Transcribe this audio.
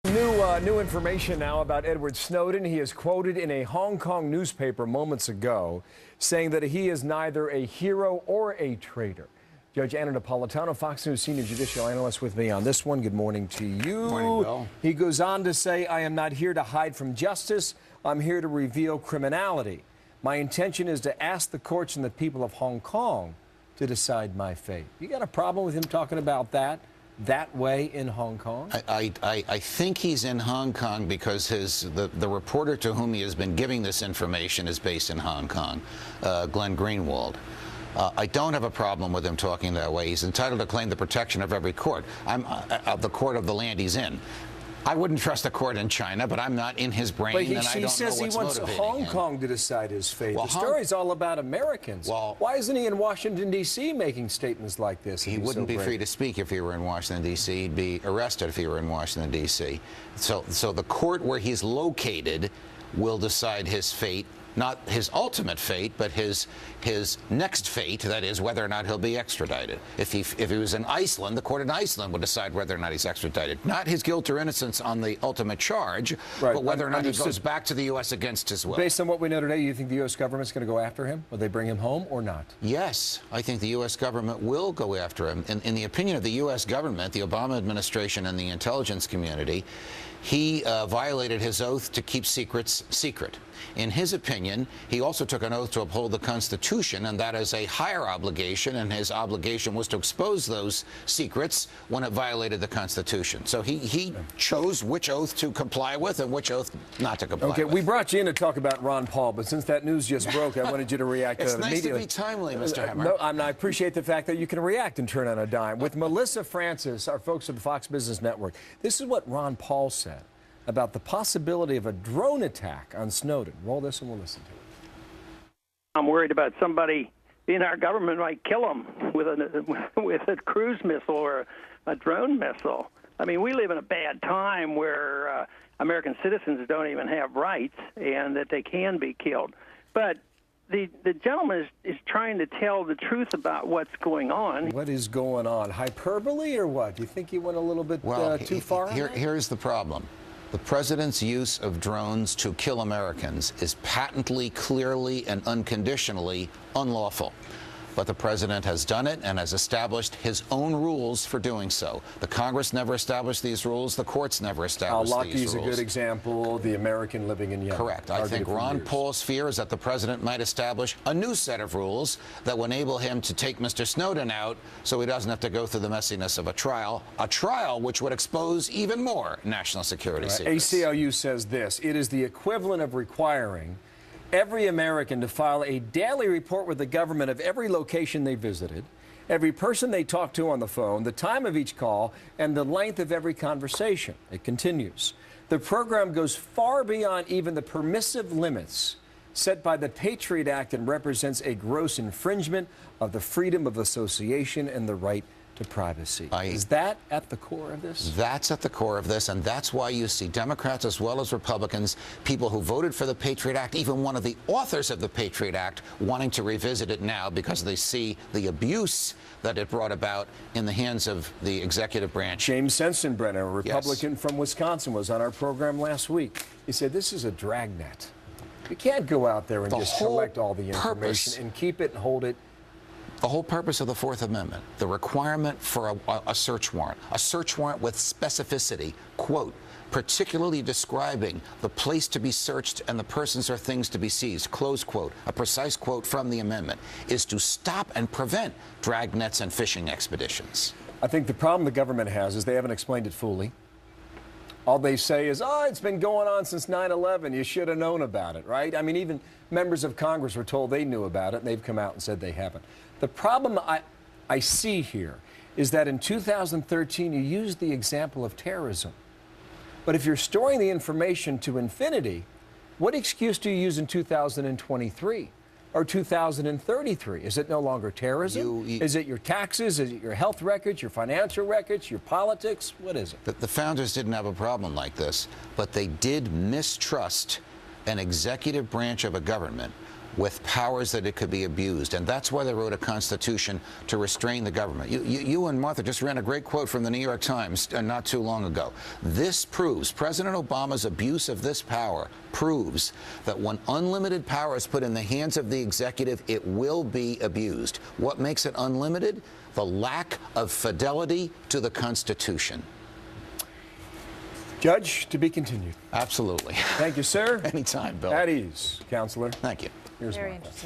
New information now about Edward Snowden. He is quoted in a Hong Kong newspaper moments ago saying that he is neither a hero or a traitor. Judge Anna Napolitano, Fox News senior judicial analyst, with me on this one. Good morning to you. Good morning, Bill. He goes on to say, I am not here to hide from justice. I'm here to reveal criminality. My intention is to ask the courts and the people of Hong Kong to decide my fate. You got a problem with him talking about that way in Hong Kong? I think he's in Hong Kong because the reporter to whom he has been giving this information is based in Hong Kong, Glenn Greenwald. I don't have a problem with him talking that way. He's entitled to claim the protection of every court. I'm of the court of the land he's in. I wouldn't trust a court in China, but I'm not in his brain, and I don't know what's motivating him. He says he wants Hong Kong to decide his fate. Well, the story's all about Americans. Well, why isn't he in Washington, D.C. making statements like this? He wouldn't be free to speak if he were in Washington, D.C. He'd be arrested if he were in Washington, D.C. So the court where he's located will decide his fate. Not his ultimate fate, but his next fate, that is, whether or not he'll be extradited. If he was in Iceland, the court in Iceland would decide whether or not he's extradited. Not his guilt or innocence on the ultimate charge, right, but whether or not he goes back to the U.S. against his will. Based on what we know today, you think the U.S. government's going to go after him? Will they bring him home or not? Yes, I think the U.S. government will go after him. In the opinion of the U.S. government, the Obama administration, and the intelligence community, he violated his oath to keep secrets secret. In his opinion, he also took an oath to uphold the Constitution, and that is a higher obligation, and his obligation was to expose those secrets when it violated the Constitution. So he chose which oath to comply with and which oath not to comply with. Okay, we brought you in to talk about Ron Paul, but since that news just broke, I wanted you to react immediately. It's nice to be timely, Mr. Hemmer. No, I appreciate the fact that you can react and turn on a dime. With Melissa Francis, our folks at the Fox Business Network, this is what Ron Paul said about the possibility of a drone attack on Snowden. Roll this and we'll listen to it. I'm worried about somebody in our government might kill him with a cruise missile or a drone missile. I mean, we live in a bad time where American citizens don't even have rights and that they can be killed. But the gentleman is trying to tell the truth about what's going on. What is going on? Hyperbole or what? Do you think he went a little bit too far? Here's the problem. The president's use of drones to kill Americans is patently, clearly, and unconditionally unlawful. But the president has done it and has established his own rules for doing so. The Congress never established these rules. The courts never established these rules. Lockheed's a good example, the American living in Yemen. Correct. I think Ron Paul's fear is that the president might establish a new set of rules that will enable him to take Mr. Snowden out so he doesn't have to go through the messiness of a trial which would expose even more national security secrets. ACLU says this: it is the equivalent of requiring every American to file a daily report with the government of every location they visited, every person they talked to on the phone, the time of each call, and the length of every conversation. It continues. The program goes far beyond even the permissive limits set by the Patriot Act and represents a gross infringement of the freedom of association and the right to privacy. Is that at the core of this? That's at the core of this, and that's why you see Democrats as well as Republicans, people who voted for the Patriot Act, even one of the authors of the Patriot Act, wanting to revisit it now because they see the abuse that it brought about in the hands of the executive branch. James Sensenbrenner, a Republican from Wisconsin, was on our program last week. He said this is a dragnet. You can't go out there and just collect all the information and keep it and hold it. The whole purpose of the Fourth Amendment, the requirement for a search warrant with specificity, quote, particularly describing the place to be searched and the persons or things to be seized, close quote, a precise quote from the amendment, is to stop and prevent dragnets and fishing expeditions. I think the problem the government has is they haven't explained it fully. All they say is, oh, it's been going on since 9/11. You should have known about it, right? I mean, even members of Congress were told they knew about it, and they've come out and said they haven't. The problem I see here is that in 2013, you used the example of terrorism. But if you're storing the information to infinity, what excuse do you use in 2023? Or 2033? Is it no longer terrorism? Is it your taxes? Is it your health records, your financial records, your politics? What is it? The founders didn't have a problem like this, but they did mistrust an executive branch of a government with powers that it could be abused. And that's why they wrote a constitution to restrain the government. You and Martha just ran a great quote from the New York Times not too long ago. This proves, President Obama's abuse of this power proves that when unlimited power is put in the hands of the executive, it will be abused. What makes it unlimited? The lack of fidelity to the Constitution. Judge, to be continued. Absolutely. Thank you, sir. Anytime, Bill. At ease, Counselor. Thank you. Here's Very Martha. interesting.